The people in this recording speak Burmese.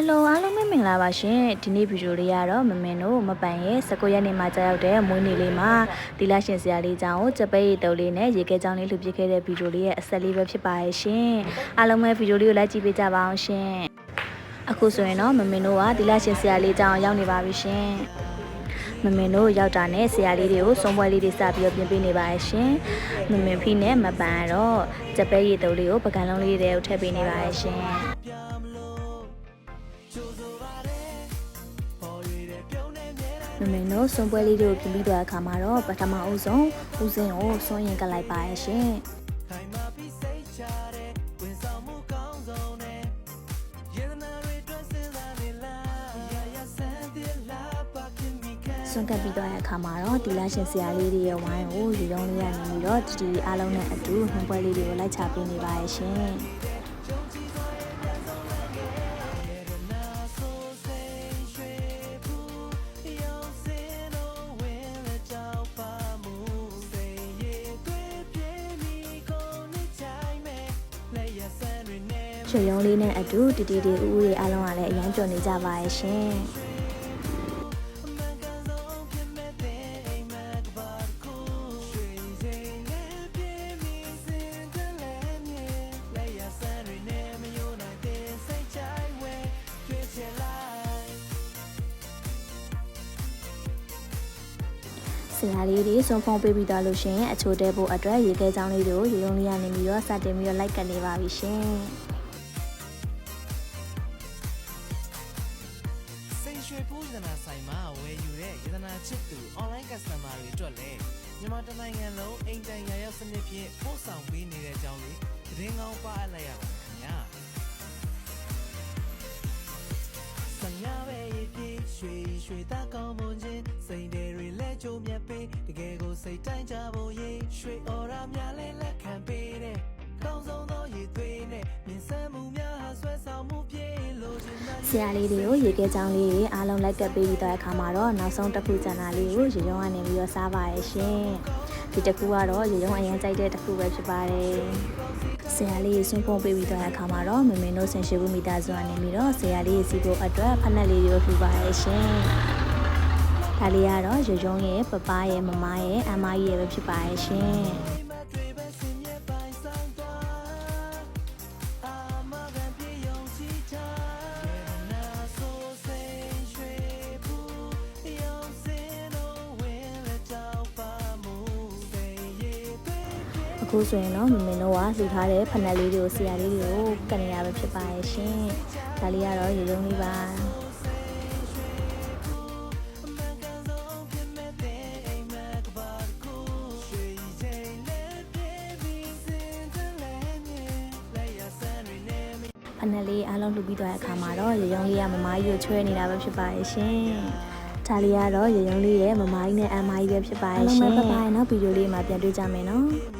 Hello အားလုံးပဲမင်္ဂလာပါရှင်ဒီနေ့ဗီဒီယိုလေးကတော့မမင်တို့မပန်ရဲ့19ရက်နေ့မှာကြာရောက်တဲ့မွေးနေ့လေးမှာဒီလရှင်စရာလေးကြောင်းကိုကြပိတ်ရီတုပ်လေးနဲ့ရေခဲကြောင်းလေးလှူပစ်ခဲ့တဲ့ဗီဒီယိုလေးရဲ့အဆက်လေးပဲဖြစ်ပါရဲ့ရှင်အားလုံးပဲဗီဒီယိုလေးကိုလိုက်ကြည့်ပေးကြပါအောင်ရှင်အခုဆိုရင်တော့မမင်တို့ကဒီလရှင်စရာလေးကြောင်းရောက်နေပါပြီရှင်မမင်တို့ရောက်တာနဲ့ဆရာလေးတွေကိုစုံပွဲလေးတွေစပြီးပြင်ပေးနေပါရဲ့ရှင်မမင်ဖီနဲ့မပန်တော့ကြပိတ်ရီတုပ်လေးကိုပကံလုံးလေးတွေကိုထည့်ပေးနေပါရဲ့ရှင်မမင်တို့စုံပွဲလေးတွေကိုပြင်ပြီးတော့အခါမှာတော့ပထမအဦးဆုံးဦးစင်းကိုစွန့်ရင်ကလိုက်ပါရဲ့ရှင်စွန့်ကပ်ပြီးတော့အခါမှာတော့ဒီလရှင်ဆရာလေးတွေရဲ့ဝိုင်းကိုယူရုံးလေးရနေပြီးတော့ဒီအားလုံးနဲ့အတူနှုံပွဲလေးတွေကိုလိုက်ချပေးနေပါရဲ့ရှင်ချွေရုံးလေးနဲ့အတူတီတီဦးတွေအားလုံးကလည်းအရန်ကြွနေကြပါရဲ့ရှင်ဆရာလေးတွေစွန်ဖုံးပေးပြီးသားလို့ရှင်အချိုတဲဖို့အတွက်ရေခဲချောင်းလေးတွေကိုရေုံလေးရနေပြီးတော့စတင်ပြီးတော့လိုက်ကနေပါပြီရှင်ရွှေပိုးရတနာဆိုင်မှာဝယ်ယူတဲ့ရတနာချစ်သူ online customer တွေအတွက်လည်းမြန်မာတိုင်းနိုင်ငံလုံးအိမ်တိုင်ရာရောက်စနစ်ဖြင့်ပို့ဆောင်ပေးနေတဲ့အကြောင်းလေးသတင်းကောင်းပါအပ်လိုက်ရပါတယ်ခင်ဗျာဆံရပဲပြေးရွှေသားကောင်းမွန်ခြင်းစိန်တွေလက်ကြိုးမြတ်ပေးတကယ်ကိုစိတ်တိုင်းကြဖို့ရေးရွှေအော်ရာများလဲလက်ခံပေးတဲ့ကောင်းဆုံးသောရည်သွေးနဲ့မြင်ဆန်းမှုများဟာဆွဲဆောင်မှုပြေလို့ခြင်းဆရာလေးတွေကိုရေခဲချောင်းလေးတွေအားလုံးလိုက်ကပ်ပေးပြီးတဲ့အခါမှာတော့နောက်ဆုံးတစ်ခုကျန်တာလေးကိုရေရုံးကနေပြီးတော့စားပါရဲ့ရှင်ဒီတစ်ခုကတော့ရေရုံးအရင်ကြိုက်တဲ့တစ်ခုပဲဖြစ်ပါတယ်ဆရာလေးရေဆွန့်ဖုံးပေးပြီးတဲ့အခါမှာတော့မမင်းတို့ဆင်ရှိဘူးမိသားစုကနေပြီးတော့ဆရာလေးရေစီဖို့အတွက်ဖက်နှက်လေးတွေကိုဖြူပါရဲ့ရှင်ဒါလေးကတော့ရေရုံးရဲ့ပပရဲ့မမရဲ့အမကြီးရဲ့ပဲဖြစ်ပါရဲ့ရှင်အခုဆိုရင်တော့မမင်းတို့ကလှူထားတဲ့ဖက်နှက်လေးတွေကိုဆရာလေးတွေကိုကန်နေရပဲဖြစ်ပါရဲ့ရှင်ဒါလေးကတော့ရေရုံးလေးပါဖက်နှက်လေးအားလုံးလှူပြီးသွားတဲ့အခါမှာတော့ရေရုံးလေးကမမကြီးကိုချွဲနေတာပဲဖြစ်ပါရဲ့ရှင်ဒါလေးကတော့ရေရုံးလေးရဲ့မမကြီးနဲ့အမကြီးပဲဖြစ်ပါရဲ့ရှင်အားလုံးပဲပပရဲ့နောက်ဗီဒီယိုလေးမှာပြန်တွေ့ကြမယ်နော်